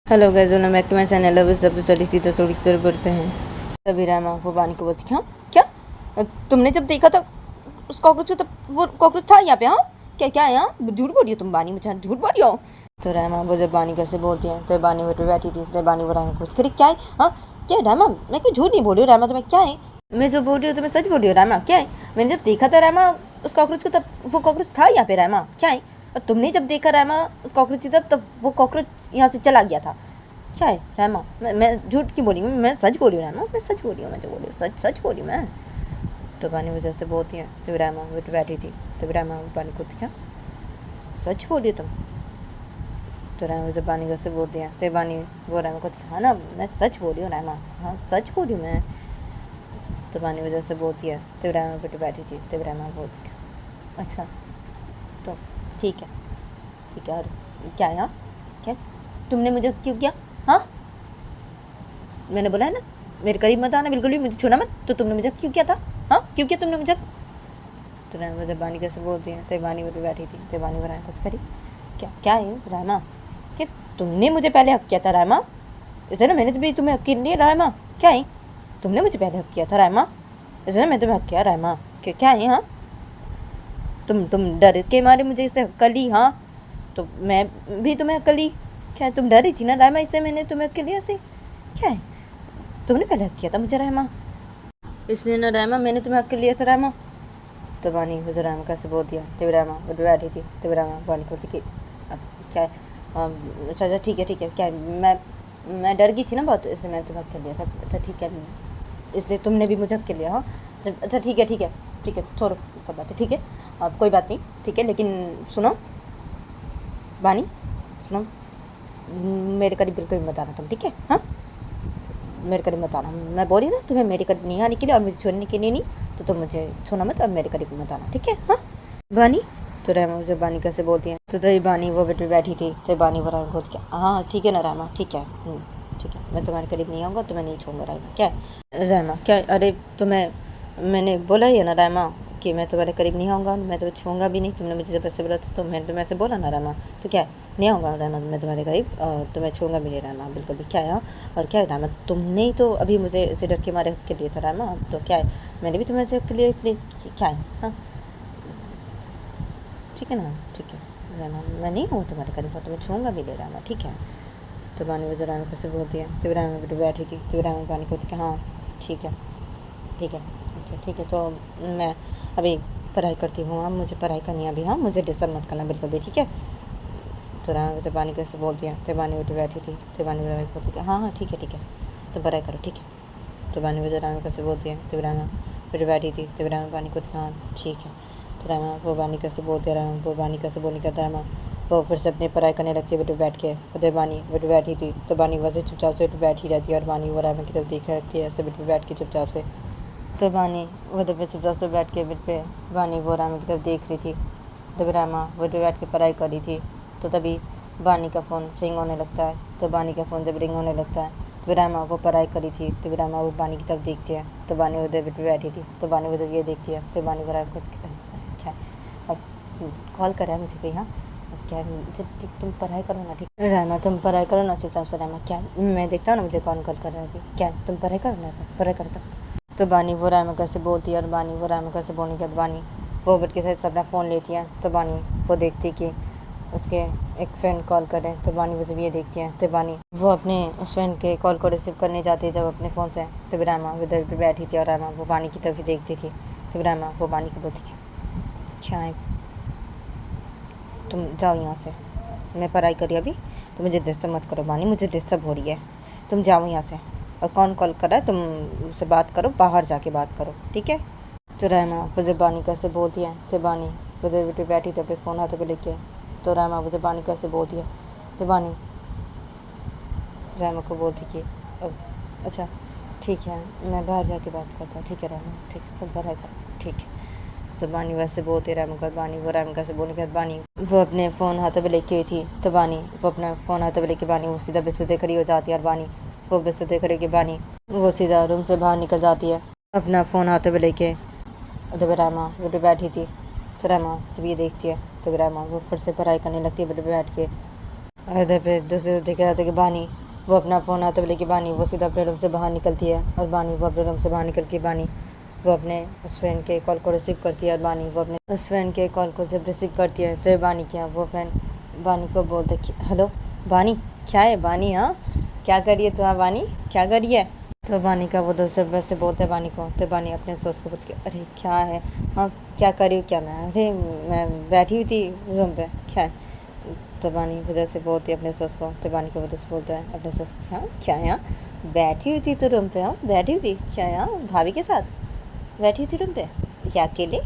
Hello guys, welcome back to my channel. अब इस सबसे चली सी तस्वीर की तरफ बढ़ते हैं। तभी रामा वो बानी को बोलती, हाँ क्या तुमने जब देखा था उस कॉकरोच को, तब वो कॉकरोच था यहाँ पे? हाँ क्या क्या है यहाँ? झूठ बोल रही हो तुम बानी, मुझे झूठ बोल रही हो। तो रामा वो जब बानी कैसे बोलती है तो बानी वो पे बैठी थी। तो बानी वो रामा को बोलती, क्या है? हाँ क्या है रामा? मैं कोई झूठ नहीं बोल रही हूँ रामा, तुम्हें क्या है? मैं जो बोल रही हूँ तुम्हें सच बोल रही हूँ रामा, क्या है? मैंने जब देखा था रामा उस कॉकरोच को, तब वो कॉकरोच था यहाँ पे रामा, क्या है? और तुमने जब देखा रामा उस कॉकरोच की, तब वो कॉकरोच यहाँ से चला गया था, क्या है रामा? मैं झूठ क्यों बोली? मैं सच बोल रही हूँ रामा, मैं सच बोल रही हूँ, मैं जो बोल रही हूँ सच सच बोल रही हूँ मैं। तो बानी वजह से बोलती है तो रामा वो बैठी थी। तो रामा बानी को, क्या सच बोल रही हो तुम? तो रामा वजह बानी वैसे बोलती है तो बानी वो रामा को, हाँ ना मैं सच बोल रही हूँ रामा, हाँ सच बोल रही हूँ मैं। तो बानी वजह से बोलती है तो रामा बेटी बैठी थी। तो रामा बोलती है, अच्छा तो ठीक है ठीक है। और क्या है? हाँ क्या तुमने मुझे क्यों किया? हाँ मैंने बोला है ना मेरे करीब मत आना, बिल्कुल भी मुझे छूना मत। तो तुमने मुझे क्यों किया था? हाँ क्यों किया तुमने मुझे? तो रामा जब बानी कैसे बोलती है तो बानी वो पे बैठी थी। तो बानी वो रामा कुछ करी, क्या क्या है रामा? कि तुमने मुझे पहले हक किया था रामा, इसे ना मैंने तुम्हें हक नहीं रामा, क्या है? तुमने मुझे पहले हक किया था रामा, इसे ना मैं तुम्हें हक किया रामा, क्या है? हाँ तुम डर के मारे मुझे इसे हक कर ली, हाँ तो मैं भी तुम्हें हक कर ली। क्या तुम डरी थी ना रामा, इससे मैंने तुम्हें हक कर लिया? ऐसे क्या है? तुमने पहले हक किया था मुझे रहमा, इसलिए ना रहमा मैंने तुम्हें हक लिया था रहमा। तो बानी मुझे रहमा कैसे बोल दिया। तो रहमा वो बैठी थी। तो रहमा बानी को बोलती कि अब क्या है? अच्छा अच्छा ठीक है क्या है? मैं डर गई थी ना बहुत, इसलिए मैंने तुम्हें हक लिया था। अच्छा ठीक है, इसलिए तुमने भी मुझे हक लिया? हाँ अच्छा ठीक है छोड़ो सब बातें, ठीक है अब कोई बात नहीं, ठीक है लेकिन सुनो बानी, सुनो मेरे करीब बिल्कुल मत आना तुम, ठीक है? हाँ मेरे करीब मत आना, मैं बोली ना तुम्हें मेरे करीब नहीं आने के लिए और मुझे छोड़ने के लिए नहीं, तो तुम मुझे छूना मत और मेरे करीब मत आना, ठीक है? हाँ बानी। तो रहमा मुझे बानी कैसे बोलती है तो तभी बानी वो बेटे बैठी थी। तो बानी वो रहमा बोलती है, हाँ ठीक है ना रहमा, ठीक है ठीक है, मैं तुम्हारे करीब नहीं आऊँगा, तुम्हें नहीं छूँगा रहमा। क्या है रहमा? क्या? अरे तुम्हें मैंने बोला ही है ना रहमा कि मैं तुम्हारे करीब नहीं आऊँगा, मैं तुम्हें छूँगा भी नहीं। तुमने मुझे जब ऐसे बोला था तो मैंने तुम्हें ऐसे बोला ना रहमा, तो क्या है नहीं आऊँगा रहमा मैं तुम्हारे करीब, और तुम्हें छूँगा भी नहीं रहमा बिल्कुल भी। क्या है? हाँ और क्या है रहमा? तुमने ही तो अभी मुझे इसे डर के मारे हक के लिए था रहमा, तो क्या है मैंने भी तुम्हें ऐसे हक के लिए, इसलिए क्या है? हाँ ठीक है ना, ठीक है रहमा मैं नहीं हूँ तुम्हारे करीब और तुम्हें छूँगा भी नहीं रहमा, ठीक है? तो बानी वजह रहमा कैसे बोलती है तो रहमा बेटे बैठी थी। तो रहमा बानी को होती कि हाँ ठीक है ठीक है अच्छा ठीक है, तो मैं अभी पढ़ाई करती हूँ, हाँ मुझे पढ़ाई करनी है अभी, हाँ मुझे डिस्टर्ब मत करना बिल्कुल भी, ठीक है? तो रामा बेटे बानी कैसे बोलती है तो बानी बेटे बैठी थी। तो बानी बेटे बोलती है हाँ ठीक है तो पढ़ाई करो, ठीक है? तो बानी बेटे रामा कैसे बोलती है तो रामा बेटे बैठी थी। तो रामा बानी को हाँ ठीक है। तो रामा वो बानी कैसे बोलती है, रामा वो बानी कैसे बोलने का रामा वो फिर से अपनी पढ़ाई करने लगती है बेटे बैठ के। उधर बानी बेटे बैठी थी। तो बानी वैसे चुपचाप से बैठी रहती है और बानी वो रामा की तरफ देख रखती है ऐसे बेटे बैठ के चुपचाप से। तो बानी वो पे चुपचाप से बैठ के बेड पे बानी वो रामा की तरफ देख रही थी। तभी रामा वो पे बैठ के पढ़ाई कर रही थी। तो तभी बानी का फ़ोन रिंग होने लगता है। तो बानी का फ़ोन जब रिंग होने लगता है तो रामा वो पढ़ाई करी थी। तो रामा वो बानी की तरफ देखती है। तो बानी उधर बेड पे बैठी थी। तो बानी वो जब ये देखती है तो बानी को रामा को, अच्छा क्या है अब कॉल कर रहा है मुझे कहीं? हाँ अब क्या है ठीक तुम पढ़ाई करो ना, ठीक रामा तुम पढ़ाई करो ना चुपचाप से रामा। क्या मैं देखता हूँ ना मुझे कौन कॉल कर रहा है अभी, क्या तुम पढ़ाई करो ना, पढ़ाई करो। तो बानी वो रामा कैसे बोलती है और बानी वो रामा कैसे बोलने के बाद बानी वो बेट के साथ अपना फ़ोन लेती है। तो बानी वो देखती कि उसके एक फ्रेंड कॉल करें। तो बानी वो जब ये देखती है तो बानी वो अपने उस फ्रेंड के कॉल को रिसीव करने जाती है जब अपने फ़ोन से। तो रामा वो दर पर बैठी थी और रामा वो बानी की तरफ ही देखती थी। तो रामा वो बानी को बोलती थी, क्या है तुम जाओ यहाँ से, मैं पढ़ाई करी अभी, तो मुझे डिस्टर्ब मत करो बानी, मुझे डिस्टर्ब हो रही है, तुम जाओ यहाँ से। और कौन कॉल कर रहा है तुम उससे बात करो, बाहर जाके बात करो, ठीक है? तो रहमा मुझे बानी कैसे बोलती है तो बानी उधर बेटे बैठी तो अपने फ़ोन हाथों पे लेके। तो रहमा मुझे बानी कैसे बोलती है तो बानी रहमा को बोलती कि अच्छा ठीक है मैं बाहर जाके बात करता हूँ, ठीक है रहमा, ठीक है तुम पढ़ाई करो, ठीक है? तो बानी वैसे बोलते रहमा का बानी वो रहमा कैसे बोलने के बाद बानी वो अपने फ़ोन हाथों पे लेके हुई थी। तो बानी वो अपना फ़ोन हाथों पे लेके बानी वो सीधा बिस्तर खड़ी हो जाती है और बानी वो बिस्तर खड़ी के बानी वो सीधा रूम से बाहर निकल जाती है अपना फ़ोन हाथों पे लेके। उधर रामा बेटे बैठी थी। तो रामा जब ये देखती है तो रामा वो फिर से पढ़ाई करने लगती है बेटे बैठ के। इधर पे दूसरे देखा जाता है कि बानी वो अपना फ़ोन आता है लेके बानी वो सीधा अपने रूम से बाहर निकलती है और बानी वो अपने रूम से बाहर निकल के बानी वो अपने उस फ्रेंड के कॉल को रिसीव करती है और बानी वो अपने उस फ्रेंड के कॉल को जब रिसीव करती है तो बानी क्या वो फ्रेंड बानी को बोलते हेलो बानी क्या है बानी हाँ क्या करिए तो हाँ बानी क्या करिए तो बानी का वो दूसरे बस से बोलते हैं बानी को तो बानी अपने सोच को बोलती अरे क्या है हाँ क्या करी क्या मैं अरे मैं बैठी हुई थी रूम पे क्या है तो बानी वजह से बोलती है अपने सस को तो बानी की वजह से बोलता है अपने सस को हाँ क्या यहाँ बैठी हुई थी तो रूम पे हाँ बैठी हुई थी क्या यहाँ भाभी के साथ बैठी हुई थी रूम पे या अकेले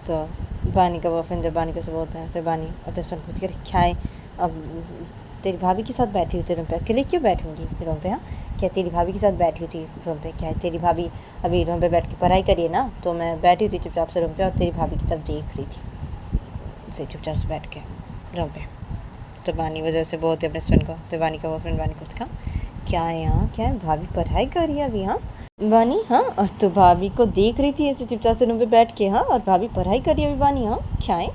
तो बानी का बॉयफ्रेंड जब बानी को से बोलता है तो बानी अपने सन को क्या है अब तेरी भाभी के साथ बैठी हुई थी रूम पे अकेले क्यों बैठूंगी रूम पे हाँ क्या तेरी भाभी के साथ बैठी हुई थी रूम पे क्या है तेरी भाभी अभी रूम पे बैठ के पढ़ाई करिए ना तो मैं बैठी हुई थी चुपचाप से रूम पे और तेरी भाभी की तरफ देख रही थी से चुपचाप से बैठ के रूम पे तो बानी वजह से बोलते अपने फ्रेंड को तो बानी का वो फ्रेंड बानी को कहा क्या है यहाँ क्या है भाभी पढ़ाई कर रही है अभी हाँ बानी हाँ और तो भाभी को देख रही थी ऐसे चुपचाप से रूम पे बैठ के हाँ और भाभी पढ़ाई कर रही है अभी बानी हाँ क्या है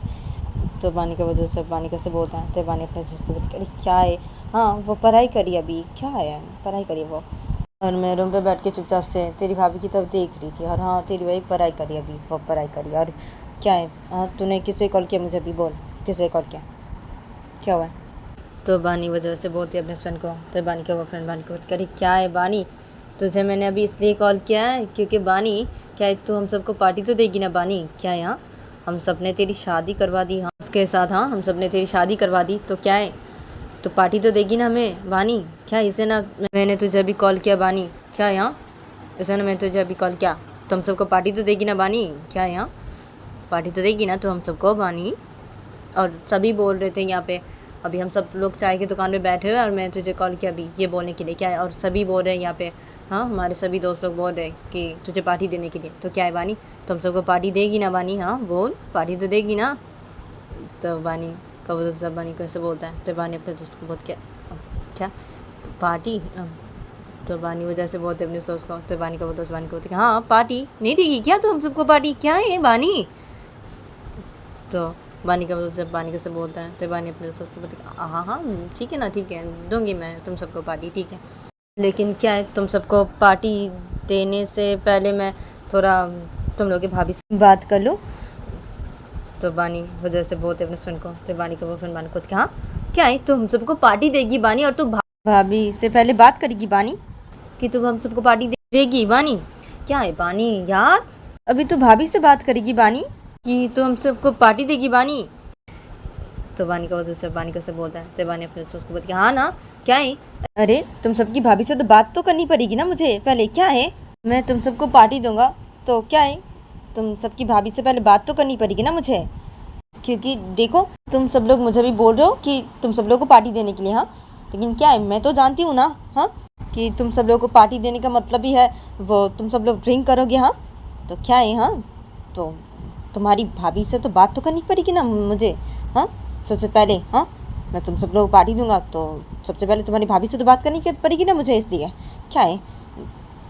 तो बानी का वजह से बानी कैसे बोलता है तो बानी अपने दोस्त को बोलती अरे क्या है हाँ वो पढ़ाई करी अभी क्या है यार पढ़ाई करी वो और मैं रूम पे बैठ के चुपचाप से तेरी भाभी की तरफ देख रही थी और हाँ तेरी भाई पढ़ाई करी अभी वो पढ़ाई करी और क्या है हाँ तूने किसे कॉल किया मुझे अभी बोल किसे कॉल किया क्या हुआ तो बानी वजह से बोलती है अपने फ्रेंड को तो बानी का वो फ्रेंड बानी को बोलती अरे क्या है बानी तुझे मैंने अभी इसलिए कॉल किया है क्योंकि बानी क्या है तू हम सबको पार्टी तो देगी ना बानी क्या है यहाँ हम सब ने तेरी शादी करवा दी हाँ उसके साथ हाँ हम सब ने तेरी शादी करवा दी तो क्या है तो पार्टी तो देगी ना हमें बानी क्या इसे ना मैंने तुझे अभी कॉल किया बानी क्या यहाँ इसे ना मैं तुझे अभी कॉल किया तो हम सबको पार्टी तो देगी ना बानी क्या यहाँ पार्टी तो देगी ना तो हम सबको बानी और सभी बोल रहे थे यहाँ पे अभी हम सब लोग चाय की दुकान पे बैठे हुए और मैं तुझे कॉल किया अभी ये बोलने के लिए क्या है और सभी बोल रहे हैं यहाँ पे हाँ हमारे सभी दोस्त लोग बोल रहे हैं कि तुझे पार्टी देने के लिए तो क्या है बानी तो हम सबको पार्टी देगी ना बानी हाँ बोल पार्टी तो देगी ना तो बानी का वो दोस्त बानी कैसे बोलता है तो बानी अपने दोस्त को बोल क्या तो पार्टी तो बानी वजह से बोलते अपने दोस्त को तो बानी का वो दोस्त बानी को बोलते हाँ पार्टी नहीं देगी क्या तो हम सबको पार्टी क्या है बानी तो बानी का जब बानी कैसे बोलता है तो बानी अपने दोस्त को बोलती हाँ हाँ ठीक है ना ठीक है दूंगी मैं तुम सबको पार्टी ठीक है लेकिन क्या है तुम सबको पार्टी देने से पहले मैं थोड़ा तुम लोग की भाभी से बात कर लूँ तो बानी वजह से बोलते अपने फ्रेंड को तो बानी का वो फ्रेंड बानी को हाँ क्या है तुम सबको पार्टी देगी बानी और तू भाभी से पहले बात करेगी बानी कि तुम हम सबको पार्टी देगी बानी क्या है बानी यार अभी तू भाभी से बात करेगी बानी कि तो हम सबको पार्टी देगी बानी तो बानी का वजह से बानी कैसे बोलता है तो बानी अपने दोस्त को बोलती है हाँ ना क्या है अरे तुम सबकी भाभी से तो बात तो करनी पड़ेगी ना मुझे पहले क्या है मैं तुम सबको पार्टी दूंगा तो क्या है तुम सबकी भाभी से पहले बात तो करनी पड़ेगी ना मुझे क्योंकि देखो तुम सब लोग मुझे भी बोल रहे हो कि तुम सब लोग को पार्टी देने के लिए हाँ लेकिन क्या है मैं तो जानती हूँ ना हाँ कि तुम सब लोग को पार्टी देने का मतलब ही है वो तुम सब लोग ड्रिंक करोगे हाँ तो क्या है हाँ तो तुम्हारी भाभी से तो बात तो करनी पड़ेगी ना मुझे हाँ सबसे पहले हाँ मैं तुम सब लोग पार्टी दूंगा तो सबसे पहले तुम्हारी भाभी से तो बात करनी पड़ेगी ना मुझे इसलिए क्या है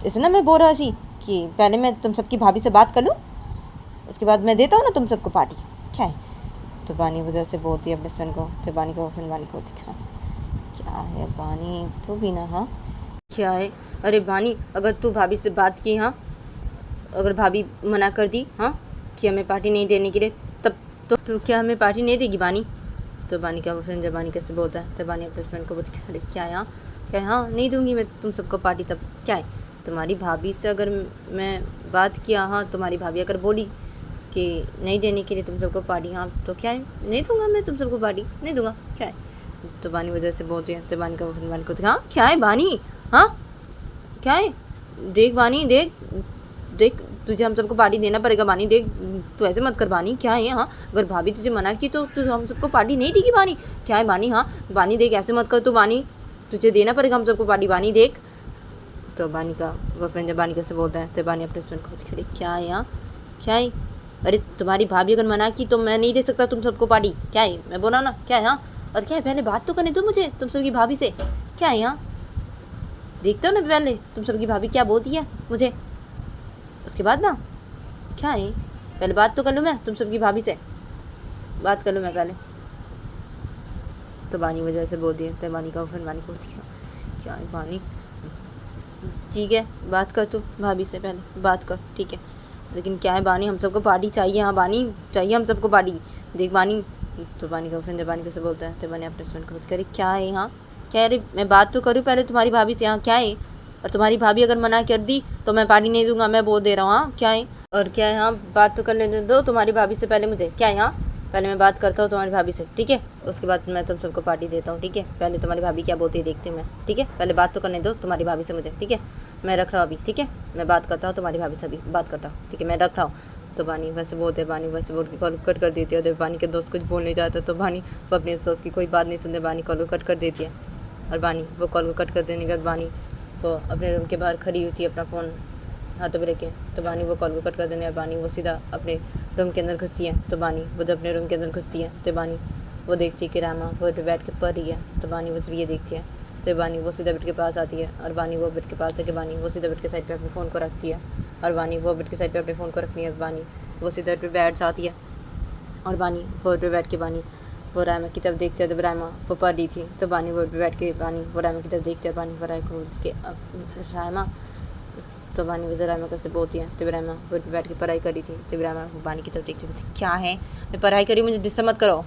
इसे ना मैं बोल रहा हूँ कि पहले मैं तुम सबकी भाभी से बात कर लूँ उसके बाद मैं देता हूँ ना तुम सबको पार्टी क्या है तो बानी वजह से बोलती है अपने फ्रेंड को तो बानी को फ्रेंड बानी को दिखा क्या है बानी तो भी ना हाँ क्या है अरे बानी अगर तू भाभी से बात की हाँ अगर भाभी मना कर दी हाँ कि हमें पार्टी नहीं देने के लिए तब तो क्या हमें पार्टी नहीं देगी बानी तो बानी का फ्रेंड जब बानी कैसे बोलता है तो बानी अपने फ्रेंड को बोलती अरे क्या यहाँ क्या हाँ नहीं दूंगी मैं तुम सबको पार्टी तब क्या है तुम्हारी भाभी से अगर मैं बात किया हाँ तुम्हारी भाभी अगर बोली कि नहीं देने के लिए तुम सबको पार्टी हाँ तो क्या है नहीं दूंगा मैं तुम सबको पार्टी नहीं दूंगा क्या है तो बानी वजह से बोलती है तो बानी का फ्रेंड बानी को हाँ क्या है बानी हाँ क्या है देख बानी देख देख तुझे हम सबको पार्टी देना पड़ेगा बानी देख तू ऐसे मत कर बानी क्या है हाँ अगर भाभी तुझे मना की तो तू हम सबको पार्टी नहीं देगी बानी क्या है बानी हाँ बानी देख ऐसे मत कर तू बानी तुझे देना पड़ेगा हम सबको पार्टी बानी देख तो बानी का वो फ्रेंड जब बानी कैसे बोलता है तो बानी अपने फ्रेंड को बोलती है क्या है यहाँ क्या है अरे तुम्हारी भाभी अगर मना की तो मैं नहीं दे सकता तुम सबको पार्टी क्या है मैं बोला ना क्या है हाँ और क्या है पहले बात तो करने दो मुझे तुम सबकी भाभी से क्या है यहाँ देखते हो ना पहले तुम सबकी भाभी क्या बोलती है मुझे उसके बाद ना क्या है पहले बात तो कर लूँ मैं तुम सबकी भाभी से बात कर लूँ मैं पहले तो बानी वजह से बोल दिया। तो बानी का फिर बानी को क्या है बानी, ठीक है बात कर तू भाभी से, पहले बात कर ठीक है, लेकिन क्या है बानी हम सबको पार्टी चाहिए। हाँ बानी चाहिए हम सबको पार्टी, देख बानी। तो बानी का फ्रेंड जब बानी कैसे बोलता है तो बानी अपने हस्बैंड को करे क्या है यहाँ, क्या है रे मैं बात तो करूँ पहले तुम्हारी भाभी से, यहाँ क्या है, और तुम्हारी भाभी अगर मना कर दी तो मैं पार्टी नहीं दूंगा, मैं बोल दे रहा हूँ। हाँ क्या है और क्या है, हाँ बात तो कर लेने दो तुम्हारी भाभी से पहले मुझे, क्या है यहाँ पहले मैं बात करता हूँ तुम्हारी भाभी से, ठीक है उसके बाद मैं तुम सबको पार्टी देता हूँ, ठीक है पहले तुम्हारी भाभी क्या बोलती है देखती हूँ मैं, ठीक है पहले बात तो करने दो तुम्हारी भाभी से मुझे, ठीक है मैं रख रहा हूँ अभी, ठीक है मैं बात करता हूँ तुम्हारी भाभी से, अभी बात करता हूँ, ठीक है मैं रख रहा हूँ। तो बानी वैसे बोलते, बानी वैसे बोल के कॉल कट कर देती है। जब बानी के दोस्त कुछ बोलने जाता है तो बानी वो अपने दोस्त की कोई बात नहीं सुनते, बानी कॉल को कट कर देती है। और बानी वो कॉल को कट कर देने के बाद बानी वो अपने रूम के बाहर खड़ी होती है अपना फ़ोन हाथों में लेके। तो बानी वो कॉल को कट कर देने और बानी वो सीधा अपने रूम के अंदर घुसती है। तो बानी वो जब अपने रूम के अंदर घुसती है तो बानी वो देखती है कि रामा वो बैठ के पढ़ रही है। तो बानी वो जब ये देखती है तो बानी वो सीधा बेड के पास आती है और बानी वो बेड के पास है कि बानी वो सीधा बेड के साइड पे अपने फ़ोन को रखती है और बानी वो बेड के साइड पे अपने फ़ोन को रखती है। बानी वो सीधा बेड पे बैठ जाती है और बानी वो बेड पे बैठ के बानी वो रामा की तरफ देखते हैं। जब रामा वो पढ़ रही थी तो बानी वो बेड पे बैठ के बानी वो रामा की तरफ देखते हैं। बानी वो राय को के रामा तो बानी वो रामा कैसे बोलती है। तो रामा वो पे बैठ के पढ़ाई करी थी। तो रामा वो बानी की तरफ देखती थी, क्या है मैं पढ़ाई करी, मुझे डिस्टर्ब मत करो।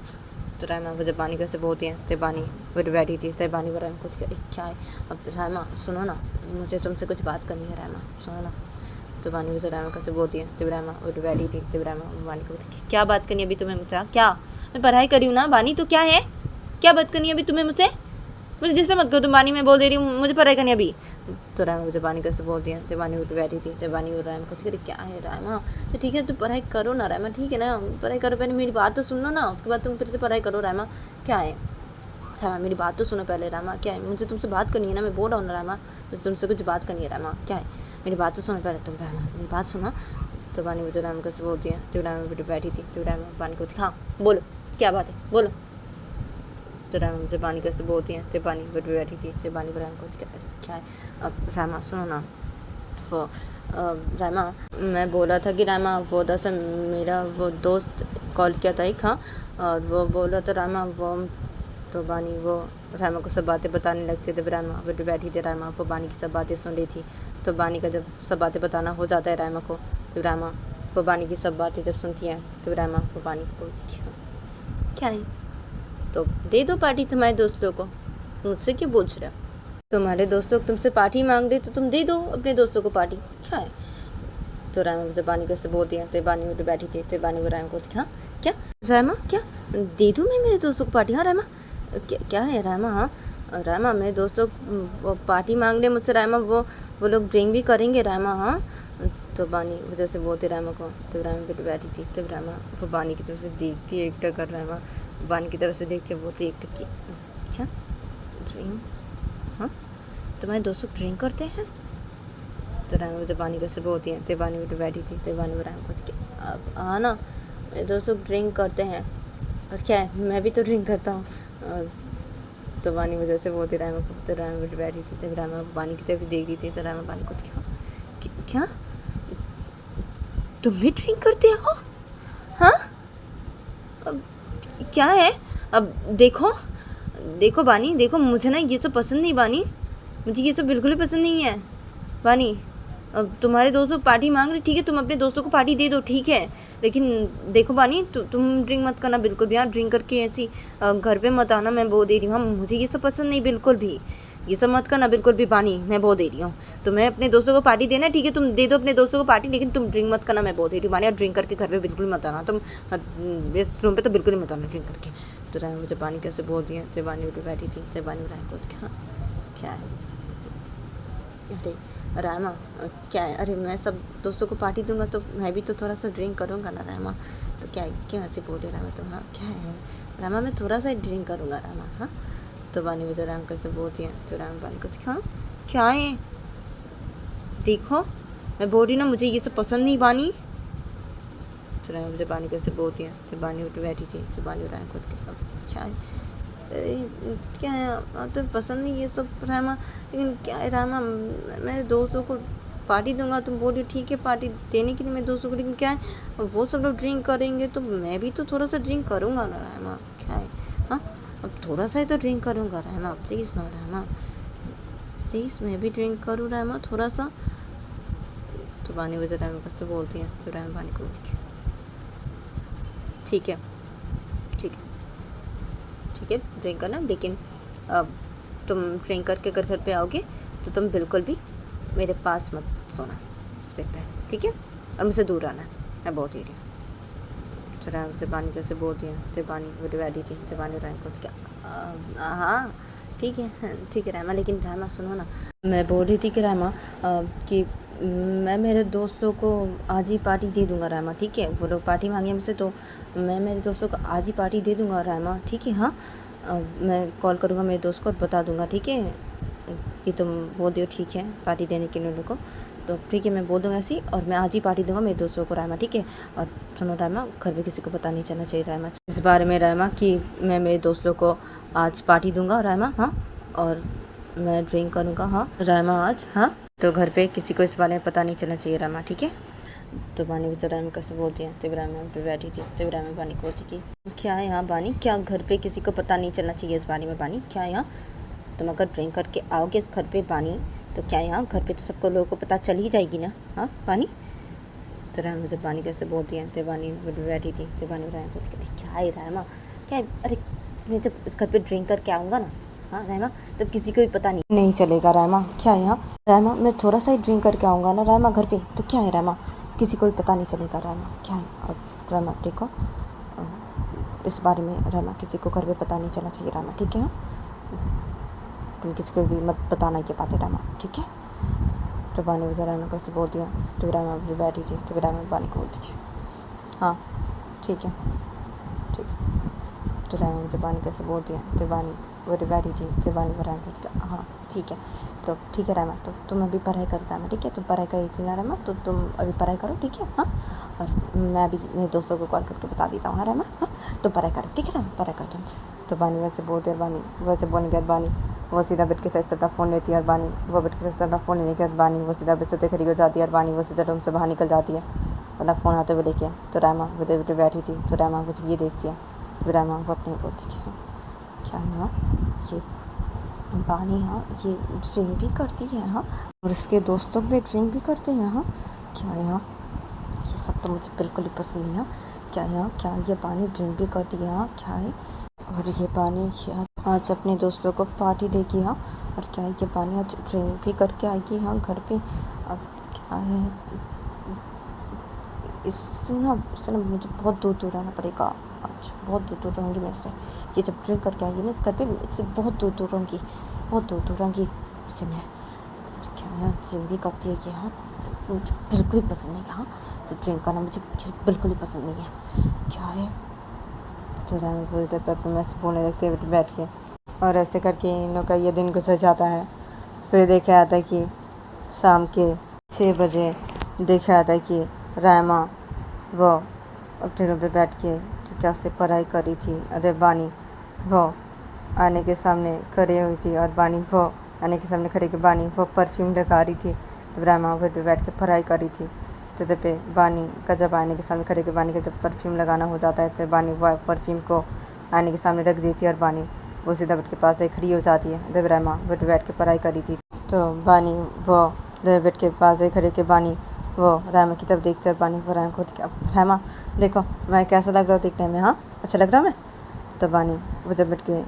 तो रामा वो जब बानी कैसे बोलती है तो बानी वो बैठी थी। तो बानी वो रामा कुछ करी, क्या है अब रामा सुनो ना, मुझे तुमसे कुछ बात करनी है रामा सुनो ना। तो बानी मुझे रामा कैसे बोलती है। तो रामा वो बैठी थी। तो रामा बानी को बोलती क्या बात करनी है अभी तुम्हें मुझसे, क्या मैं पढ़ाई करी हूँ ना बानी, तो क्या है क्या बात करनी है अभी तुम्हें मुझसे, मुझे जिससे मत करो तुम बानी, मैं बोल दे रही हूँ मुझे पढ़ाई करनी अभी। तो रामा मुझे बानी कैसे बोलती है। तो बानी वो बैठी थी। तो बानी वो रामा कुछ करी, क्या है रामा तो ठीक है तुम पढ़ाई करो ना रामा, ठीक है ना पढ़ाई करो, पहले मेरी बात तो सुनो ना, उसके बाद तुम फिर से पढ़ाई करो रामा। क्या है रामा मेरी बात तो सुनो पहले रामा, क्या है मुझे तुमसे बात करनी है ना, मैं बोल रहा हूँ ना रामा मुझे तुमसे कुछ बात करनी है रामा, क्या है मेरी बात तो सुनो पहले तुम रामा, मेरी बात सुनो। तो बानी मुझे रामा कैसे बोलती है। तो रामा बेटी बैठी थी। तो रामा बानी को हाँ बोलो क्या बात है बोलो। तो रामा मुझे बानी कैसे बोलती हैं। तो बानी बेटी बैठी थी। तो बानी को रामा को क्या है अब रामा सुनो ना, वो रामा मैं बोला था कि रामा वो दरअसल मेरा वो दोस्त कॉल किया था एक, हाँ और वो बोल रहा था रामा वो, तो बानी वो रामा को सब बातें बताने लगते थे। रामा बेटी बैठी थी। रामा वो बानी की सब बातें सुन रही थी। तो बानी का जब सब बातें बताना हो जाता है रामा को, तो रामा वो बानी की सब बातें जब सुनती हैं तो रामा वो बानी को बोलती है क्या है तो दे दो पार्टी तुम्हारे दोस्त लोगों को, मुझसे क्यों पूछ रहे हो, तुम्हारे दोस्त लोग तुमसे पार्टी मांग रहे तो तुम दे दो अपने दोस्तों को पार्टी, क्या है। तो रामा जब बानी कैसे बोलती है। तो बानी उठ बैठी थी। तो बानी वो रामा को हाँ क्या रामा क्या दे दूँ मैं मेरे दोस्तों को पार्टी, हाँ रामा क्या है रामा, हाँ रामा मेरे दोस्त लोग वो पार्टी मांग रहे मुझसे रामा, वो लोग ड्रिंक भी करेंगे रामा, हाँ। तो बानी वजह से बोलते रामा को। तो रामा बेटी बैठी थी। तो रामा वो बानी की तरफ से देखती है एक टक, रामा बानी की तरफ से देख के बोलती एक टक की क्या ड्रिंक, हाँ तुम्हारे दोस्त लोग ड्रिंक करते हैं। तो रामा जब बानी कैसे बोलती है। तो बानी बेटी बैठी थी। तो बानी वो रामा को अब हाँ ना मेरे दोस्त लोग ड्रिंक करते हैं और क्या है मैं भी तो ड्रिंक करता हूँ। तो बानी वजह से बोलती रामा को। तो रामा बेटी बैठी थी। तो रामा बानी की तरफ देख रही थी। तो रामा बानी कुछ क्या तुम भी ड्रिंक करते हो, हाँ अब क्या है अब देखो बानी देखो मुझे ना ये सब पसंद नहीं बानी, मुझे ये सब बिल्कुल भी पसंद नहीं है बानी। अब तुम्हारे दोस्तों पार्टी मांग रहे ठीक है तुम अपने दोस्तों को पार्टी दे दो ठीक है, लेकिन देखो बानी तुम ड्रिंक मत करना बिल्कुल भी, हाँ ड्रिंक करके ऐसी घर पे मत आना, मैं बोल दे रही हूँ। हाँ मुझे ये सब पसंद नहीं बिल्कुल भी, ये सब मत करना बिल्कुल भी बानी, मैं बोल दे रही हूँ। तो मैं अपने दोस्तों को पार्टी देना ठीक है तुम दे दो अपने दोस्तों को पार्टी, लेकिन तुम ड्रिंक मत करना, मैं बोल दे रही हूँ बानी। और ड्रिंक करके घर पे बिल्कुल मत आना तुम, इस रूम पे तो बिल्कुल ही मत आना ड्रिंक करके। तो राय मुझे बानी कैसे बोलती है। तो बानी उठ बैठी थी। तो बानी राय को क्या है अरे रामा क्या है, अरे मैं सब दोस्तों को पार्टी दूंगा तो मैं भी तो थोड़ा सा ड्रिंक करूँगा ना रामा, तो क्या क्यों ऐसे बोल रहे रामा, तो हाँ क्या है रामा मैं थोड़ा सा ड्रिंक करूँगा रामा, हाँ। तो बानी मुझे राम कैसे बोलती है। तो राम बानी कुछ क्या है देखो मैं बोल रही ना मुझे ये सब पसंद नहीं बानी। तो राम मुझे बानी कैसे बोलती है। तो बानी उठ बैठी थी। तो बानी राम कुछ क्या है क्या है तो पसंद नहीं ये सब रामा, लेकिन क्या है रामा मेरे दोस्तों को पार्टी दूंगा, तुम बोल रही हो ठीक है पार्टी देने के लिए मेरे दोस्तों को, लेकिन क्या है वो सब लोग ड्रिंक करेंगे तो मैं भी तो थोड़ा सा ड्रिंक करूँगा ना रामा, क्या है हाँ अब थोड़ा सा ही तो ड्रिंक करूँगा रहमा, प्लीज़ ना रहमा, प्लीज़ मैं भी ड्रिंक करूँ रहमा थोड़ा सा। तो बानी वजह रहमा कैसे बोलती है, तो रहमा बानी को बोलती है ठीक है ठीक है ठीक है ड्रिंक करना, लेकिन अब तुम ड्रिंक करके अगर घर पे आओगे तो तुम बिल्कुल भी मेरे पास मत सोना इस बेड पे, ठीक है, और मुझसे दूर आना, मैं बहुत ही रही हूँ। तो रहमा जब बानी कैसे बोलती है, तो बानी वो डिवाइडी थी, तो बानी रहमा को क्या हाँ ठीक है रहमा, लेकिन रहमा सुनो ना, मैं बोल रही थी कि रहमा कि मैं मेरे दोस्तों को आज ही पार्टी दे दूंगा रहमा, ठीक है, वो लोग पार्टी मांगे मुझसे तो मैं मेरे दोस्तों को आज ही पार्टी दे दूंगा रहमा, ठीक है। हाँ मैं कॉल करूँगा मेरे दोस्त को और बता दूंगा, ठीक है, कि तुम बोल दियो ठीक है पार्टी देने के लिए उन लोगों को, तो ठीक है मैं बोल दूँगा ऐसी, और मैं आज ही पार्टी दूंगा मेरे दोस्तों को रहमा, ठीक है। और सुनो रहमा, घर में किसी को पता नहीं चलना चाहिए रहमा इस बारे में रहमा कि मैं मेरे दोस्तों को आज पार्टी दूंगा रहमा, हाँ, और मैं ड्रिंक करूँगा हाँ रहमा आज, हाँ, तो घर पे किसी को इस बारे में पता नहीं चलना चाहिए रहमा, ठीक है। तो बानी बेचारा रहमा कैसे बोलती है, तो रहमा पे बैठी थी, तो रहमा बानी को बोलती कि क्या है यहाँ बानी, क्या घर पे किसी को पता नहीं चलना चाहिए इस बारे में बानी, क्या यहाँ तुम अगर ड्रिंक करके आओगे इस घर पे बानी, तो क्या यहाँ घर पे तो सबको लोगों को पता चल ही जाएगी ना, हाँ बानी। तो रहमा जब बानी कैसे बोलती है, तो बानी बैठी थी, तो बानी रहमा बोलती क्या है रहमा, क्या है, अरे मैं जब इस घर पे ड्रिंक करके आऊँगा ना, हाँ रहमा, तब किसी को भी पता नहीं चलेगा रहमा, क्या है यहाँ रहमा, मैं थोड़ा सा ही ड्रिंक करके आऊँगा ना रहमा घर पे, तो क्या है रहमा, किसी को भी पता नहीं चलेगा रहमा, क्या है। और रहमा देखो इस बारे में रहमा किसी को घर पे पता नहीं चलना चाहिए रहमा, ठीक है, तुम किसी को भी मत बताना ये बातें रहमा, ठीक है। तो बानी वजह रहमा कैसे बोलती है, तो रहमा बैठी थी, तो रहमा बानी को बोलती थी हाँ ठीक है ठीक है। तो रहमा जब बानी कैसे बोलती है, तो बानी वो बैठी थी, तो बानी को रहमा बोलती है हाँ ठीक है, तो ठीक है रहमा, तो तुम अभी पढ़ाई करो रहमा, ठीक है, तुम पढ़ाई करी थी ना रहमा, तो तुम अभी पढ़ाई करो, ठीक है, हाँ, और मैं अभी मेरे दोस्तों को कॉल करके बता देता हूँ हाँ रहमा, हाँ तुम पढ़ाई करो, ठीक है रहमा, पढ़ाई करो तुम। तो बानी वैसे बोलते और बानी वैसे बोलने के बाद बानी वो सीधा बेड के साइड से अपना फ़ोन लेती है, और बानी वो बेड के साइड से अपना फ़ोन लेने के बाद बानी वो सीधा बेड से खड़ी हो जाती है, और बानी वो सीधा रूम से बाहर निकल जाती है अपना फ़ोन आते हुए लेके। तो रहमा वो बेड बैठी थी, तो रहमा कुछ भी देखती है, तो रहमा वो अपने बोलती है क्या है हाँ ये बानी, हाँ ये ड्रिंक भी करती है हाँ, और उसके दोस्त लोग भी ड्रिंक भी करते हैं हाँ, क्या है हाँ ये सब तो मुझे बिल्कुल ही पसंद नहीं है, क्या है हाँ, क्या ये बानी ड्रिंक भी करती है हाँ, क्या है, और ये बानी आज अपने दोस्तों को पार्टी देगी हाँ, और क्या है ये बानी आज ड्रिंक भी करके आएगी हाँ घर पे। अब क्या है इससे ना मुझे बहुत दूर दूर रहना पड़ेगा, आज बहुत दूर दूर रहूँगी मैं इससे, ये जब ड्रिंक करके आएगी ना इस घर पे इससे बहुत दूर दूर रहूँगी, बहुत दूर दूर रहूँगी इससे मैं। क्या है ड्रिंक भी करती है कि हाँ मुझे बिल्कुल ही पसंद नहीं है हाँ, इसे ड्रिंक करना मुझे बिल्कुल ही पसंद नहीं है, क्या है। तो रहना बोलते पर मैं से बोलने लगती है बैठ के, और ऐसे करके इन लोग का ये दिन गुजर जाता है। फिर देखा जाता है कि शाम के 6 बजे देखा जाता है कि रहमा वो अपने रूम पे बैठ के चुपचाप से पढ़ाई कर रही थी, अरे बानी वो आने के सामने खड़े हुई थी, और बानी वो आने के सामने खड़े के बानी वो परफ्यूम लगा रही थी, तो रहमा घर पे बैठ के पढ़ाई कर रही थी। तो जब पे बानी का जब आने के सामने खड़े के बानी का जब परफ्यूम लगाना हो जाता है, तो बानी वो परफ्यूम को आने के सामने रख देती है, और बानी वो सीधा बेड के पास से खड़ी हो जाती है जब रहमा बेड बैठ के पढ़ाई करी थी। तो बानी वो बेड के पास से खड़े के बानी वो रहमा की तरफ देखते हैं, बानी वो रहमा को रहमा देखो मैं कैसा लग रहा हूँ देखने में, हाँ अच्छा लग रहा हूँ मैं। तो बानी वो जब बेड के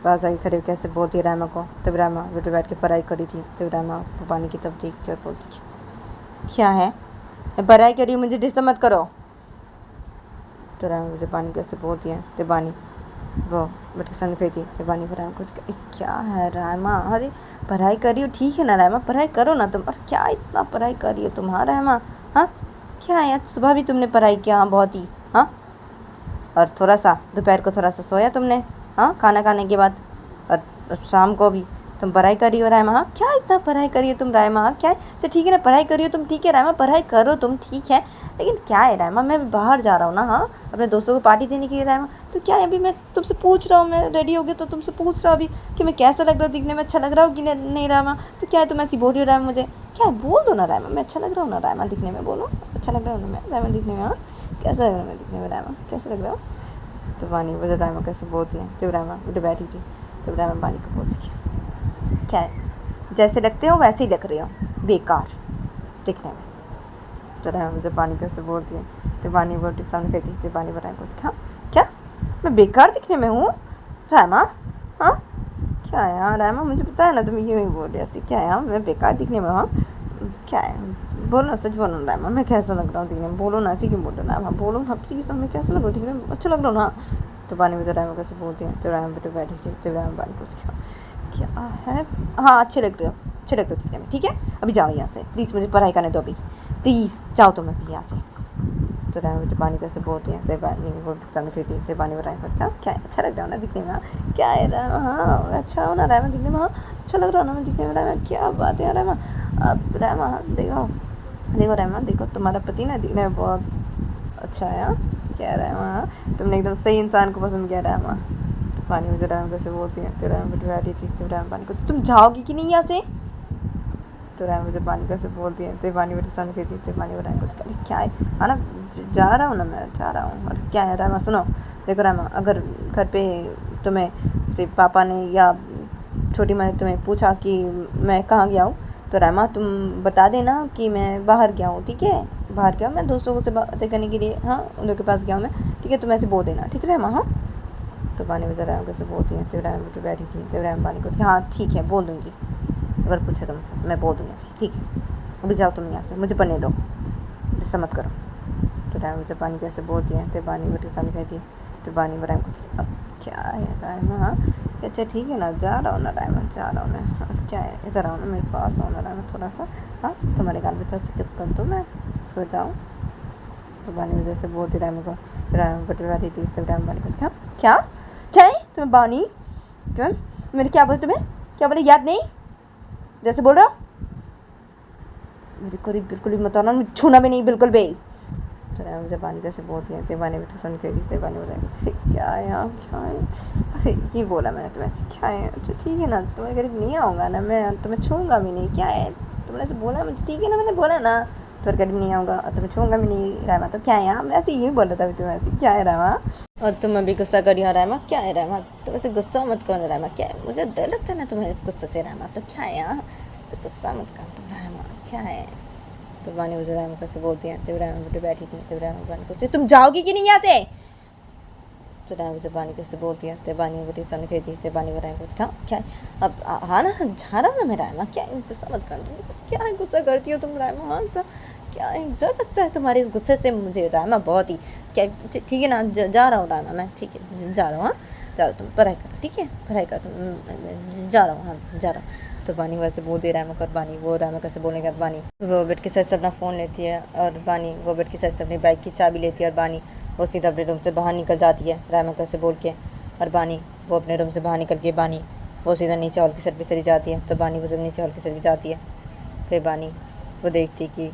पास आके खड़े कैसे बोलती है रहमा को, तब रहमा बेड बैठ के पढ़ाई करी थी, तब रहमा वो बानी की तरफ देखती है और बोलती है क्या है मैं पढ़ाई करी, मुझे डिस्टर्ब मत करो। तो रहमा मुझे बानी कैसे बोलती है, तो बानी वो बेटे सन गई थी, तो बानी को रहमा कुछ क्या है रहमा, अरे पढ़ाई करी हो ठीक है ना रहमा, पढ़ाई करो ना तुम, और क्या इतना पढ़ाई करी हो तुम हाँ रहमा, हाँ क्या है यार सुबह भी तुमने पढ़ाई किया हाँ बहुत ही हाँ, और थोड़ा सा दोपहर को थोड़ा सा सोया तुमने हाँ खाना खाने के बाद, और शाम को भी तुम पढ़ाई करी हो रहमा, हाँ क्या इतना पढ़ाई करी हो तुम रहमा, हाँ क्या है अच्छा ठीक है ना पढ़ाई करी हो तुम, ठीक है रहमा पढ़ाई करो तुम ठीक है, लेकिन क्या है रहमा मैं बाहर जा रहा हूँ ना हाँ अपने दोस्तों को पार्टी देने के लिए रहमा, तो क्या है अभी मैं तुमसे पूछ रहा हूँ, मैं रेडी हो गई तो तुमसे पूछ रहा हूँ अभी कि मैं कैसा लग रहा हूँ दिखने में, अच्छा लग रहा हूँ कि नहीं रहमा, तो क्या है तुम ऐसी बोल रही हो रहमा मुझे, क्या है बोल दो ना रहमा मैं अच्छा लग रहा हूँ ना रहमा दिखने में, बोलो अच्छा लग रहा हूँ ना मैं रहमा दिखने में, हाँ कैसा लग रहा हूँ मैं दिखने में रहमा, कैसा लग रहा हूँ तो बानी वो जब रायमा कैसे बोलती है तो रायमा उठ बैठी थी। तो रायमा बानी को बोलती है क्या है, जैसे लगते हो वैसे ही लग रहे हो, बेकार दिखने में। तो रायमा जब बानी कैसे बोलती है तो बानी वो सामने कहती है। बानी बताए बोलती हाँ क्या मैं बेकार दिखने में हूँ रायमा? हाँ क्या है यार रायमा, मुझे पता है ना तुम यूँ ही बोल रही ऐसी, क्या है यार मैं बेकार दिखने में? हाँ क्या है, बोलो ना, सच बोलो ना रायमा, मैं कैसा लग रहा हूँ दिखने में? बोलो ना, ऐसे क्यों बोल रहे हो रायमा, बोलो ना प्लीज़, मैं कैसा लग रहा हूँ दिखने में? अच्छा लग रहा हूँ ना? तो बानी मुझे रायमा कैसे बोलती है तो रायमा बेटे बैठी थी। तो रायमा बानी को क्या है, हाँ अच्छे लग रहे हो, अच्छे लग रहे हो दिखने में, ठीक है अभी जाओ यहाँ से प्लीज़, मुझे पढ़ाई करने दो अभी, प्लीज़ जाओ तुम अभी यहाँ से। तो रायमा मुझे बानी कैसे बोलती है तो बानी वो सामने खरीदी। तो बानी बताए क्या अच्छा लग रहा हो ना दिखने में? हाँ क्या है रायमा, हाँ अच्छा हो ना रायमा दिखने में? हाँ अच्छा लग रहा हो ना मैं दिखने में रायमा? क्या बात है रायमा। अब रायमा देखो देखो रायमा, देखो तुम्हारा पति ना दिखने में बहुत अच्छा है। हाँ क्या रायमा, तुमने एकदम सही इंसान को पसंद किया रायमा। तो पानी मुझे रायमा कैसे बोलती है तो रायमा बैठ बैठी थी। तो रायमा पानी को तुम जाओगी कि नहीं यहाँ से? तो रायमा मुझे पानी कैसे बोलती है तो पानी मेरे सामने कहती है। तो पानी रायमा कुछ करे क्या है, हाँ ना जा रहा हूँ ना, मैं जा रहा हूँ। और क्या है रायमा, सुनो देखो रायमा, अगर घर पे तुम्हें से पापा ने या छोटी माँ ने तुम्हें पूछा कि मैं कहाँ गया हूँ तो रायमा तुम बता देना कि मैं बाहर गया हूँ, ठीक है बाहर गया हूँ मैं दोस्तों से बातें करने के लिए, हाँ उन लोग के पास गया हूँ मैं, ठीक है तुम ऐसे बोल देना, ठीक है रायमा? हाँ तो पानी में रायमा कैसे बोलती है तो रायमा बेटी बैठी थी। तो रायमा पानी को हाँ ठीक है बोल दूँगी, अगर पूछे तुमसे मैं बोल दूँगी ऐसे, ठीक है अभी जाओ तुम यहाँ से, मुझे पढ़ने दो, गुस्सा मत करो। तो रायमा जब पानी कैसे बोलती है तो पानी बेटे सामने कहती है। तो पानी में रायमा को अब क्या है रायमा, हाँ अच्छा ठीक है ना, जा रहा हूँ ना रायमा, जा रहा हूँ मैं, अब क्या है इधर आओ ना मेरे पास, आओ ना रायमा थोड़ा सा, हाँ तुम्हारे गाल पे थोड़ा सा किस कर दो, मैं सो जाऊँ। तो बानी वजह से बोलती रायमा को, रायमा बटवा वाली थी। सब रायमा बानी को क्या क्या क्या है तुम्हें बानी, तुम मेरे क्या बोले, तुम्हें क्या बोले याद नहीं, जैसे बोल रहा मेरे करीब बिल्कुल भी मत आना, मुझे छूना भी नहीं बिल्कुल भी। तो रायमा मुझे बानी कैसे बोलती है तो बानी बेटे सुन के दी। बानी बोला क्या है यहाँ क्या है, अरे ये बोला मैंने तुम्हें ऐसे क्या है, अच्छा ठीक है ना तुम्हारे करीब नहीं आऊँगा ना, मैं तुम्हें छूँगा भी नहीं, क्या है तुमने ऐसे बोला मुझे, ठीक है ना मैंने बोला ना तुम्हारे करीब नहीं आऊँगा और तुम्हें छूँगा भी नहीं रायमा, तो क्या है यहाँ, मैं ऐसे यूँ ही बोल रहा था अभी तुम्हें ऐसे, क्या है रायमा? और तुम अभी गुस्सा करी हो रायमा, क्या है रायमा, तुम ऐसे गुस्सा मत करो रायमा, क्या है मुझे डर लगता है ना तुम्हें इस गुस्से से रायमा, तो क्या है यहाँ ऐसे गुस्सा मत करो तुम रायमा, क्या है? तो बानी मुझे रायमा कैसे बोलती है तो रायमा बेटे बैठी थी। तो रायमा बानी को तुम जाओगी कि नहीं यहाँ से? तो रायमा मुझे बानी कैसे बोलती है तो बानी बेटी सामने कहती तो बानी रायमा को क्या है अब, हाँ ना जा रहा हूँ ना मैं रायमा, क्या है गुस्सा मत कर, तुम क्या है गुस्सा करती हो तुम रायमा? हाँ तो क्या है, डर लगता है तुम्हारे इस गुस्से से मुझे रायमा बहुत ही, क्या ठीक है ना जा रहा हूँ रायमा मैं, ठीक है जा रहा हूँ, हाँ जा रहा तुम पढ़ाई करो, ठीक है पढ़ाई कर तुम, जा रहा हूँ हाँ जा रहा हूँ। तो बानी वैसे बोलती है रायमा को, और बानी वो रायमा कैसे बोलने के बाद बानी वो बेड के साइड से अपना फ़ोन लेती है और बानी वो बेड के साइड से अपनी बाइक की चाबी लेती है और बानी वो सीधा अपने रूम से बाहर निकल जाती है रायमा कैसे बोल के। और बानी वो अपने रूम से बाहर निकल के बानी वो सीधा नीचे हॉल की साइड पे चली जाती है। तो बानी वो जब नीचे हॉल की साइड पे जाती है तो बानी वो देखती कि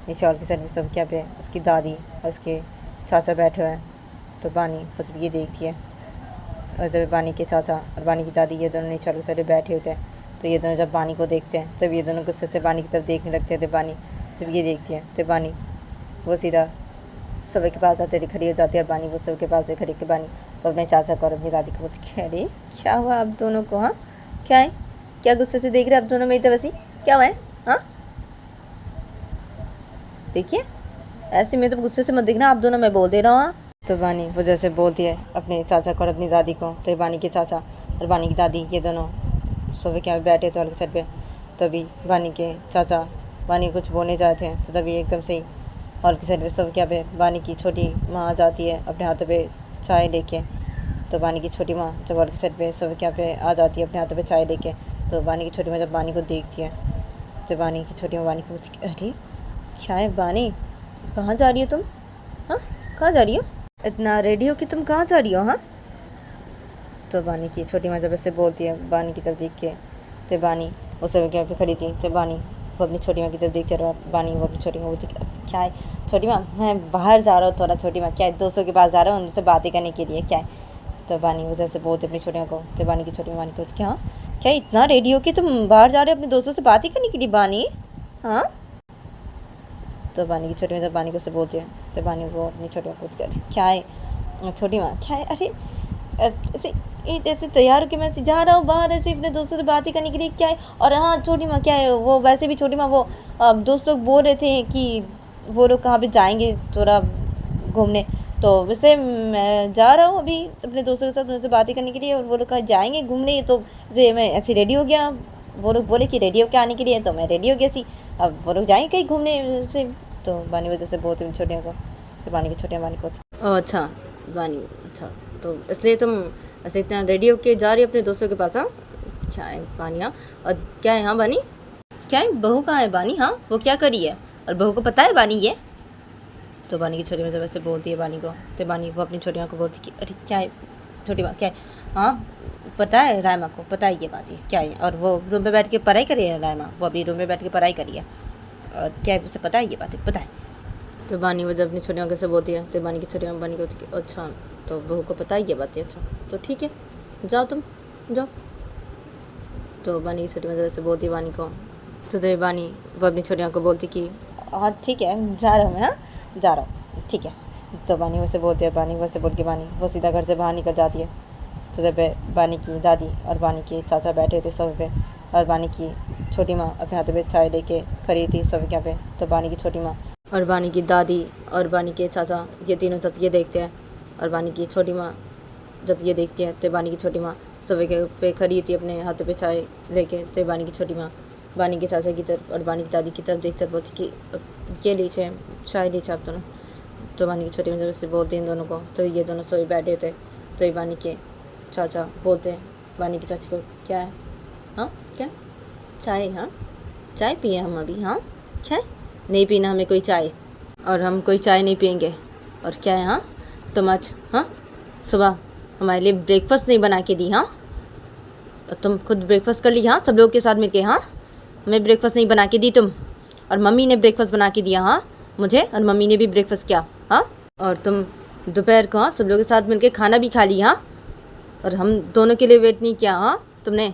नीचे हॉल की साइड पे सब क्या पे उसकी दादी और उसके चाचा बैठे हुए हैं। तो बानी वो जब ये देखती है और जब बानी के चाचा और बानी की दादी ये दोनों नीचे हॉल की साइड पे बैठे होते हैं तो ये दोनों जब बानी को देखते हैं तब ये दोनों गुस्से से बानी की तरफ देखने लगते हैं। तो बानी जब ये देखती है तो बानी वो सीधा सुबह के पास आते खड़ी हो जाती है और बानी वो सुबह के पास खड़ी के बानी वो अपने चाचा को और अपनी दादी को बोलती है अरे क्या हुआ आप दोनों को, हाँ क्या है, क्या गुस्से से देख रहे आप दोनों मेरी तरफ ऐसी, क्या हुआ है? हाँ देखिए ऐसे में तो गुस्से से मत देखना आप दोनों, मैं बोल दे रहा हूँ। तो बानी वो जैसे बोलती है अपने चाचा को और अपनी दादी को तो बानी के चाचा और बानी की दादी ये दोनों सोफे के यहाँ बैठे थे हॉल के साइड पे। तभी बानी के चाचा बानी कुछ बोलने जाते हैं तो तभी एकदम से ही हॉल के साइड पे सोफे के यहाँ पे बानी की छोटी माँ आ जाती है अपने हाथों पे चाय लेके। तो बानी की छोटी माँ जब हॉल के साइड पे सोफे के यहाँ पे आ जाती है अपने हाथों पे चाय लेके। तो बानी की छोटी माँ जब बानी को देखती है तो बानी की छोटी माँ बानी को पूछती है अरे क्या है बानी, कहाँ जा रही हो तुम, हाँ कहाँ जा रही हो, इतना रेडी हो कि तुम कहाँ जा रही हो? हाँ तो बानी की छोटी माँ जब ऐसे बोलती है बानी की तरफ देख के तो बानी उस समय के यहाँ पे खड़ी थी। तो बानी वो अपनी छोटी माँ की तरफ देखते रहा, बानी वो अपनी छोटी माँ बोलती क्या है छोटी माँ मैं बाहर जा रहा हूँ थोड़ा, छोटी माँ क्या है दोस्तों के पास जा रहा हूँ उनसे बातें करने के लिए, क्या है? तो बानी वो जैसे बोलते अपनी छोटी माँ को तो बानी की छोटी माँ बानी को क्या क्या इतना रेडी हो कि तुम बाहर जा रहे हो अपने दोस्तों से बातें करने के लिए बानी, हाँ? तो बानी की छोटी माँ जब बानी को से बोलती है तो बानी वो अपनी छोटी माँ को क्या है छोटी माँ क्या है, अरे ऐसे ऐसे तैयार होकर मैं ऐसे जा रहा हूँ बाहर ऐसे अपने दोस्तों से बातें करने के लिए, क्या है। और हाँ छोटी माँ क्या है, वो वैसे भी छोटी माँ वो दोस्त लोग बोल रहे थे कि वो लोग कहाँ पे जाएंगे थोड़ा घूमने, तो वैसे मैं जा रहा हूँ अभी अपने दोस्तों के साथ उनसे बातें करने के लिए, और वो लोग कहाँ जाएंगे घूमने, तो ऐसे मैं ऐसे रेडी हो गया। वो लोग बोले कि रेडी होके आने के लिए, तो मैं रेडी हो गया सी। अब वो लोग जाएंगे कहीं घूमने से, तो बानी वजह से बहुत छोटियों को, फिर बानी की छोटियाँ बानी को अच्छा बानी, अच्छा तो इसलिए तुम ऐसे इतना रेडी होके जा रही हो अपने दोस्तों के पास, हाँ क्या है बानी, हाँ और क्या है, हाँ बानी क्या है, बहू कहाँ है बानी, हाँ वो क्या करी है, और बहू को पता है बानी ये, तो बानी की छोटी माँ जब वैसे बोलती है बानी को, तो बानी वो अपनी छोटी माँ को बोलती कि अरे क्या है छोटी माँ क्या है, हाँ पता है रायमा को, पता है ये बात है क्या है, और वो रूम पे बैठ के पढ़ाई करी है रायमा, वो अभी रूम में बैठ के पढ़ाई करी है, और क्या है उसे पता है ये बात है, पता है। तो बानी वो जब अपनी छोटी माँ कैसे बोलती है, तो बानी की छोटी माँ बानी को बोलती है अच्छा तो बहू को पता है ये बात है, अच्छा तो ठीक है जाओ तुम जाओ। तो बानी की छोटी माँ जब वैसे बोलती है बानी को, तो बानी वो अपनी छोटी माँ को बोलती कि हाँ ठीक है जा रहा हूँ मैं, हाँ जा रहा हूँ ठीक है। तो बानी वैसे बोलते हैं, बानी वैसे बोल के बानी वो सीधा घर से बाहर निकल जाती है। तो जब बानी की दादी और बानी के चाचा बैठे थे सोफे पे, और बानी की छोटी माँ अपने हाथों पे चाय लेके खड़ी थी सोफे पे। तो बानी की छोटी माँ और बानी की दादी और बानी के चाचा ये तीनों जब ये देखते हैं, और बानी की छोटी माँ जब ये देखती है, तो बानी की छोटी माँ सोफे के पे खड़ी थी अपने हाथों पे चाय लेके। तो बानी की छोटी माँ बानी के चाचा की तरफ और बानी की दादी की तरफ देखकर बोलती कि ये लीजिए चाय लीजिए आप दोनों। तो बानी की छोटी माँ जब इससे बोलते हैं इन दोनों को, तो ये दोनों सोए बैठे थे। तो ये बानी के चाचा बोलते हैं बानी की चाची को, क्या है, हाँ क्या चाय, हाँ चाय पिए हम अभी, हाँ क्या है नहीं पीना हमें कोई चाय, और हम कोई चाय नहीं पियेंगे, और क्या है हाँ तुम आज हाँ सुबह हमारे लिए ब्रेकफास्ट नहीं बना के दी, हाँ तुम खुद ब्रेकफास्ट कर ली, हाँ सब लोग के साथ मिलके, हाँ हमें ब्रेकफास्ट नहीं बना के दी तुम, और मम्मी ने ब्रेकफास्ट बना के दिया, हाँ मुझे, और मम्मी ने भी ब्रेकफास्ट किया, हाँ और तुम दोपहर को हाँ सब लोगों के साथ मिलके खाना भी खा ली, हाँ और हम दोनों के लिए वेट नहीं किया, हाँ तुमने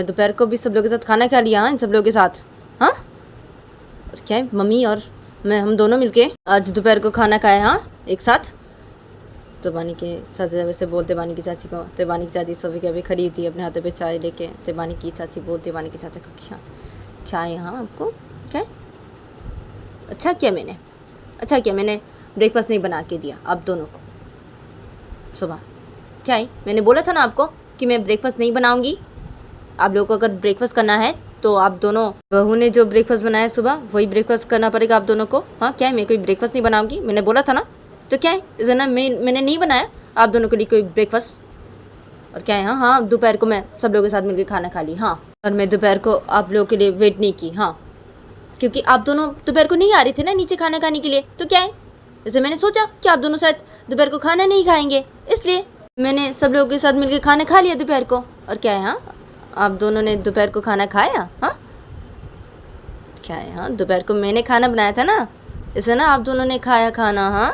दोपहर को भी सब लोगों के साथ खाना खा लिया, हाँ इन सब लोगों के साथ, हाँ और क्या है मम्मी और मैं हम दोनों मिलके आज दोपहर को खाना खाए, हाँ एक साथ। तो बानी के चाचा वैसे बोलते बानी की चाची को, तो बानी की चाची सोफे के अभी खड़ी थी अपने हाथों पे चाय लेके। तो बानी की चाची बोलते बानी के चाचा को, क्या है हाँ आपको क्या है, अच्छा किया मैंने ब्रेकफास्ट नहीं बना के दिया आप दोनों को सुबह, क्या है मैंने बोला था ना आपको कि मैं ब्रेकफास्ट नहीं बनाऊंगी, आप लोगों को अगर ब्रेकफास्ट करना है तो आप दोनों, बहू ने जो ब्रेकफास्ट बनाया सुबह वही ब्रेकफास्ट करना पड़ेगा आप दोनों को, हाँ क्या है मैं कोई ब्रेकफास्ट नहीं बनाऊंगी, मैंने बोला था ना, तो क्या है इस ना मैंने नहीं बनाया आप दोनों के लिए कोई ब्रेकफास्ट, और क्या है हाँ हाँ दोपहर को मैं सब लोगों के साथ मिलकर खाना खा ली, हाँ और मैं दोपहर को आप लोगों के लिए वेट नहीं की, हाँ क्योंकि आप दोनों दोपहर को नहीं आ रहे थे ना नीचे खाना खाने के लिए, तो क्या है जैसे मैंने सोचा कि आप दोनों शायद दोपहर को खाना नहीं खाएंगे, इसलिए मैंने सब लोगों के साथ मिलकर खाना खा लिया दोपहर को, और क्या है हाँ आप दोनों ने दोपहर को खाना खाया, हाँ क्या है हाँ दोपहर को मैंने खाना बनाया था ना, इसे ना आप दोनों ने खाया खाना, हाँ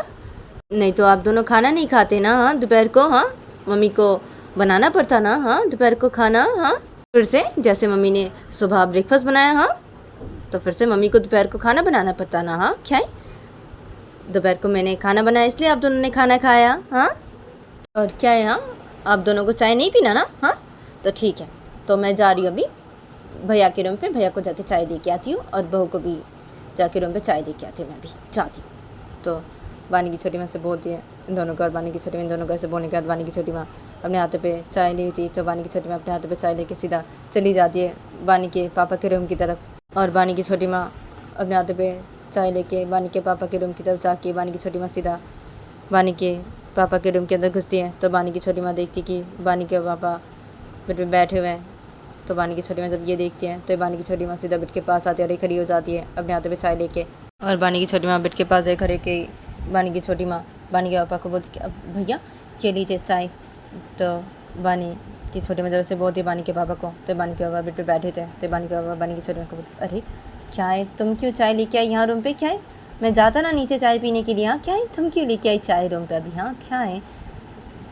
नहीं तो आप दोनों खाना नहीं खाते ना, हाँ दोपहर को, हाँ मम्मी को बनाना पड़ता ना, हाँ दोपहर को खाना, हाँ फिर से जैसे मम्मी ने सुबह ब्रेकफास्ट बनाया, हाँ तो फिर से मम्मी को दोपहर को खाना बनाना पड़ता ना, हाँ क्या है दोपहर को मैंने खाना बनाया इसलिए आप दोनों ने खाना खाया, हाँ और क्या है हाँ आप दोनों को चाय नहीं पीना ना, हाँ तो ठीक है, तो मैं जा रही हूँ अभी भैया के रूम पे, भैया को जाके चाय दे के आती हूँ, और बहू को भी जाके रूम पे चाय दे के आती हूँ, मैं भी जाती हूँ। तो बानी की छोटी माँ से बोलती है इन दोनों को, और बानी की छोटी माँ इन दोनों को ऐसे बोलने के बाद बानी की छोटी माँ अपने हाथों पे चाय ली थी, तो बानी की छोटी माँ अपने हाथों पे चाय लेके सीधा चली जाती है बानी के पापा के रूम की तरफ, और बानी की छोटी माँ अपने हाथों पे चाय लेके बानी के पापा के रूम की तरफ जाके बानी की छोटी माँ सीधा बानी के पापा के रूम के अंदर घुसती है। तो बानी की छोटी माँ देखती कि बानी के पापा बेड पे बैठे हुए हैं। तो बानी की छोटी माँ जब ये देखती है तो बानी की छोटी माँ सीधा बेड के पास आती है और खड़ी हो जाती है अपने हाथों पे चाय लेके, और बानी की छोटी माँ बेड के पास जाए खड़े के बानी की छोटी माँ बानी के पापा को बोलती कि अब भैया के लीजिए चाय। तो बानी की छोटी माँ जब से बोलती है बानी के पापा को, तो बानी के पापा बेड पे बैठे थे। तो बानी के पापा बानी की छोटी माँ को बोलती अरे क्या है तुम क्यों चाय लेके आई यहाँ रूम पे, क्या है मैं जाता ना नीचे चाय पीने के लिए, हाँ क्या है तुम क्यों लेके आई चाय रूम पे अभी, हाँ क्या है।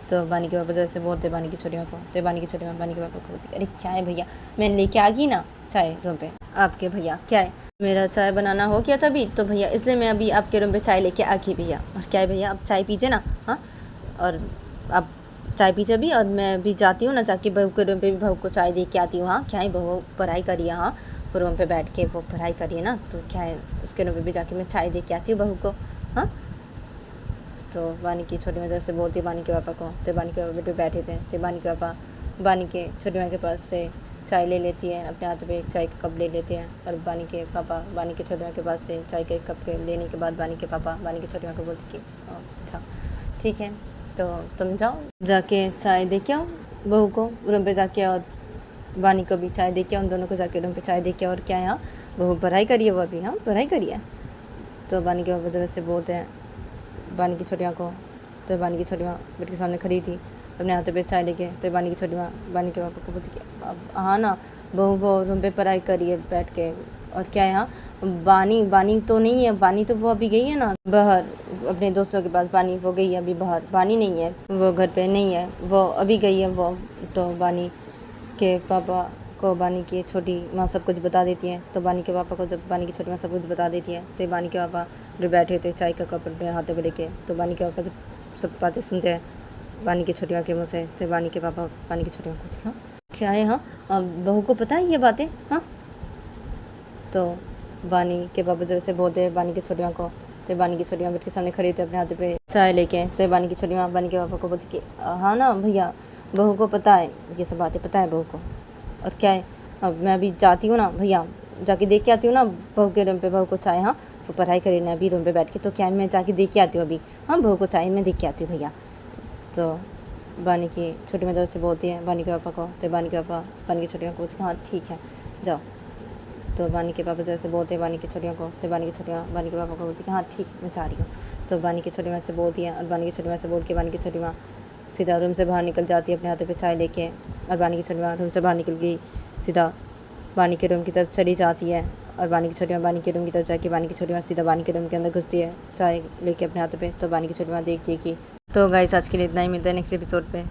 तो बानी के पापा जैसे बोलते बानी की छोटी माँ को, तो बानी की छोटी माँ बानी के पापा को बोलती अरे क्या है भैया मैंने लेके आ गई ना चाय रूम पे आपके, भैया क्या है मेरा चाय बनाना हो गया तभी, तो भैया इसलिए मैं अभी आपके रूम पे चाय लेके आ गई भैया, और क्या है भैया आप चाय पीजिए ना, हाँ और आप चाय पी जब भी, और मैं भी जाती हूँ ना, जाके बहू के रूम पे भी बहू को चाय दे के आती हूँ। हाँ क्या है, बहू पढ़ाई करिए, हाँ वो रूम पे बैठ के वो पढ़ाई करिए ना, तो क्या है उसके रूम पे भी जाके मैं चाय दे के आती हूँ बहू को। हाँ तो बानी की छोटी वजह से बोलती है बानी के पापा को, तो बानी के पापा बेटे बैठे थे, तो बानी के पापा बानी के छोटी माँ के पास से चाय ले लेती है, अपने हाथ पे एक चाय का कप ले लेते हैं, और बानी के पापा बानी के छोटी माँ के पास से चाय के कप के लेने के बाद बानी के पापा बानी की छोटी माँ को बोलते कि अच्छा ठीक है, तो तुम जाओ जाके चाय दे के आओ बहू को रूम पे जाके, और बानी को भी चाय दे के, उन दोनों को जाके रूम पे चाय दे के। और क्या है, यहाँ बहू पढ़ाई करिए, वो अभी हाँ पढ़ाई करिए। तो बानी के पापा जगह से बोलते हैं बानी की छोटी माँ को, तो बानी की छोटी माँ बेट के सामने खड़ी थी अपने हाथ पे चाय लेके, तो बानी की छोटी माँ बानी के पापा को बोलती कि हाँ ना बहू वो रूम पे पढ़ाई करिए बैठ के। और क्या है, यहाँ बानी तो नहीं है, बानी तो वो अभी गई है ना बाहर अपने दोस्तों के पास, बानी वो गई है अभी बाहर, बानी नहीं है वो घर पे नहीं है, वो अभी गई है वो। तो बानी के पापा को बानी की छोटी माँ सब कुछ बता देती है, तो बानी के पापा को जब बानी की छोटी माँ सब कुछ बता देती है, तो बानी के पापा जो बैठे थे चाय का कप अपने हाथों में लेके, तो बानी के पापा जब सब बातें सुनते हैं बानी की छोटी माँ के मुँह से, तो बानी के पापा बानी की छोटी माँ को दिखा क्या है, हाँ बहू को पता है ये बातें, हाँ। तो बानी के पापा जब से बोलते हैं बानी की छोटी माँ को, तो बानी की छोटी माँ बेट के सामने खड़ी थी अपने हाथ पे चाय लेके, तो बानी की छोटी माँ बानी के पापा को बोलती कि हाँ ना भैया बहू को पता है ये सब बातें, पता है बहू को। और क्या है, अब मैं अभी जाती हूँ ना भैया, जाके देख के आती हूँ ना बहू के रूम पे बहू को चाय, हाँ वो पढ़ाई करे ना अभी रूम पे बैठ के, तो क्या है मैं जाके देख के आती हूँ अभी, हाँ बहू को चाय मैं देख के आती हूँ भैया। तो बानी की छोटी मदर से बोलती है बानी के पापा को, तो बानी के पापा बानी की छोटियों को बोलती है हाँ ठीक है जाओ। तो बानी के पापा जैसे बोलते हैं बानी की छोटियों को, तो बानी की छोटियाँ बानी के पापा को बोलती है हाँ ठीक है मैं जा रही हूँ। तो बानी की छोटी माँ से बोलती है, और बानी की छोटी माँ से बोल के बानी की छोटी माँ सीधा रूम से बाहर निकल जाती है अपने हाथों पे चाय लेके, और बानी की छोटी माँ रूम से बाहर निकल गई सीधा बानी के रूम की तरफ चली जाती है, और बानी की छोटी माँ बानी के रूम की तरफ जाके बानी की छोटी माँ सीधा बानी के रूम के अंदर घुसती है चाय लेके अपने हाथों पे। तो बानी की छोटी माँ देखती है कि तो गाइस आज के लिए इतना ही, मिलता है नेक्स्ट एपिसोड पे।